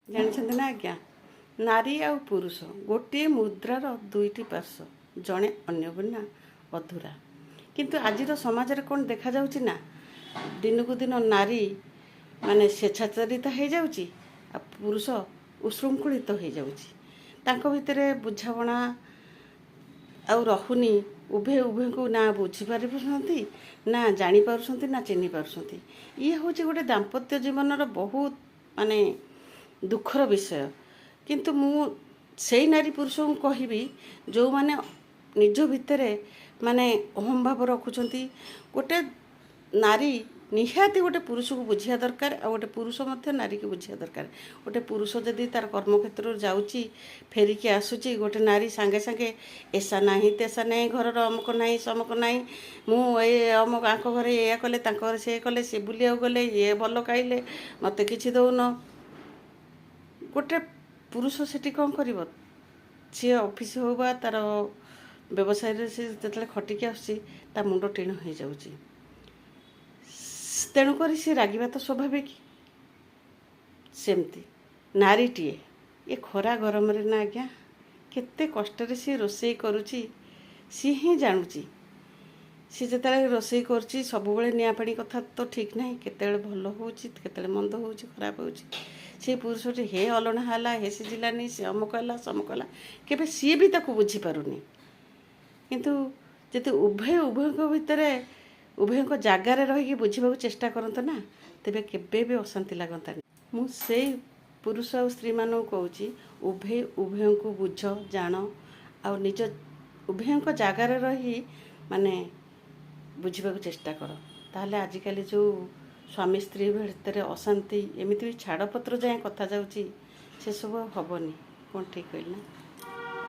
ଜାଣିଛନ୍ତି ନା ଆଜ୍ଞା, ନାରୀ ଆଉ ପୁରୁଷ ଗୋଟିଏ ମୁଦ୍ରାର ଦୁଇଟି ପାର୍ଶ୍ୱ, ଜଣେ ଅନ୍ୟ ବିନା ଅଧୁରା। କିନ୍ତୁ ଆଜିର ସମାଜରେ କ'ଣ ଦେଖାଯାଉଛି ନା, ଦିନକୁ ଦିନ ନାରୀ ମାନେ ସ୍ୱେଚ୍ଛାଚାରିତା ହେଇଯାଉଛି ଆଉ ପୁରୁଷ ଉଶୃଙ୍ଖଳିତ ହେଇଯାଉଛି। ତାଙ୍କ ଭିତରେ ବୁଝାମଣା ଆଉ ରହୁନି। ଉଭୟଙ୍କୁ ନା ବୁଝିପାରୁଛନ୍ତି, ନା ଜାଣିପାରୁଛନ୍ତି, ନା ଚିହ୍ନି ପାରୁଛନ୍ତି। ଇଏ ହେଉଛି ଗୋଟେ ଦାମ୍ପତ୍ୟ ଜୀବନର ବହୁତ ମାନେ ଦୁଃଖର ବିଷୟ। କିନ୍ତୁ ମୁଁ ସେଇ ନାରୀ ପୁରୁଷଙ୍କୁ କହିବି ଯେଉଁମାନେ ନିଜ ଭିତରେ ମାନେ ଅହଂ ଭାବ ରଖୁଛନ୍ତି। ଗୋଟେ ନାରୀ ନିହାତି ଗୋଟେ ପୁରୁଷକୁ ବୁଝିବା ଦରକାର, ଆଉ ଗୋଟେ ପୁରୁଷ ମଧ୍ୟ ନାରୀକୁ ବୁଝିବା ଦରକାର। ଗୋଟେ ପୁରୁଷ ଯଦି ତାର କର୍ମକ୍ଷେତ୍ରରୁ ଯାଉଛି, ଫେରିକି ଆସୁଛି, ଗୋଟେ ନାରୀ ସାଙ୍ଗେ ସାଙ୍ଗେ ଏସା ନାହିଁ ତେସା ନାହିଁ, ଘରର ଅମୁକ ନାହିଁ ସମକ ନାହିଁ, ମୁଁ ଅମୁକ ଆଙ୍କ ଘରେ ଏଇଆ କଲେ, ତାଙ୍କ ଘରେ ସେ କଲେ, ସେ ବୁଲିବାକୁ ଗଲେ, ଇଏ ଭଲ ଖାଇଲେ, ମୋତେ କିଛି ଦେଉନ। ଗୋଟେ ପୁରୁଷ ସେଠି କ'ଣ କରିବ? ସିଏ ଅଫିସ୍ ହେଉ ବା ତା'ର ବ୍ୟବସାୟରେ ସେ ଯେତେବେଳେ ଖଟିକି ଆସୁଛି, ତା ମୁଣ୍ଡ ଟିଣ ହୋଇଯାଉଛି। ତେଣୁକରି ସେ ରାଗିବା ତ ସ୍ୱାଭାବିକ। ସେମିତି ନାରୀଟିଏ ଏ ଖରା ଗରମରେ ନା ଆଜ୍ଞା, କେତେ କଷ୍ଟରେ ସିଏ ରୋଷେଇ କରୁଛି ସିଏ ହିଁ ଜାଣୁଛି। ସିଏ ଯେତେବେଳେ ରୋଷେଇ କରୁଛି, ସବୁବେଳେ ନିଆଁ ପାଣି କଥା ତ ଠିକ୍ ନାହିଁ, କେତେବେଳେ ଭଲ ହେଉଛି, କେତେବେଳେ ମନ୍ଦ ହେଉଛି, ଖରାପ ହେଉଛି। ସେ ପୁରୁଷଟି ହେ ଅଲଣା ହେଲା, ହେ ସିଝିଲାନି, ସେ ଅମୁକ ହେଲା ସମୁକ ହେଲା, କେବେ ସିଏ ବି ତାକୁ ବୁଝିପାରୁନି। କିନ୍ତୁ ଯଦି ଉଭୟଙ୍କ ଭିତରେ ଉଭୟଙ୍କ ଜାଗାରେ ରହିକି ବୁଝିବାକୁ ଚେଷ୍ଟା କରନ୍ତେ ନା, ତେବେ କେବେ ବି ଅଶାନ୍ତି ଲାଗନ୍ତାନି। ମୁଁ ସେଇ ପୁରୁଷ ଆଉ ସ୍ତ୍ରୀମାନଙ୍କୁ କହୁଛି, ଉଭୟଙ୍କୁ ବୁଝ, ଜାଣ, ଆଉ ନିଜ ଉଭୟଙ୍କ ଜାଗାରେ ରହି ମାନେ ବୁଝିବାକୁ ଚେଷ୍ଟା କର। ତାହେଲେ ଆଜିକାଲି ଯେଉଁ ସ୍ୱାମୀ ସ୍ତ୍ରୀ ଭିତରେ ଅଶାନ୍ତି, ଏମିତି ବି ଛାଡ଼ପତ୍ର ଯାଏଁ କଥା ଯାଉଛି, ସେସବୁ ହେବନି। କ'ଣ ଠିକ୍ କହିଲି ନା?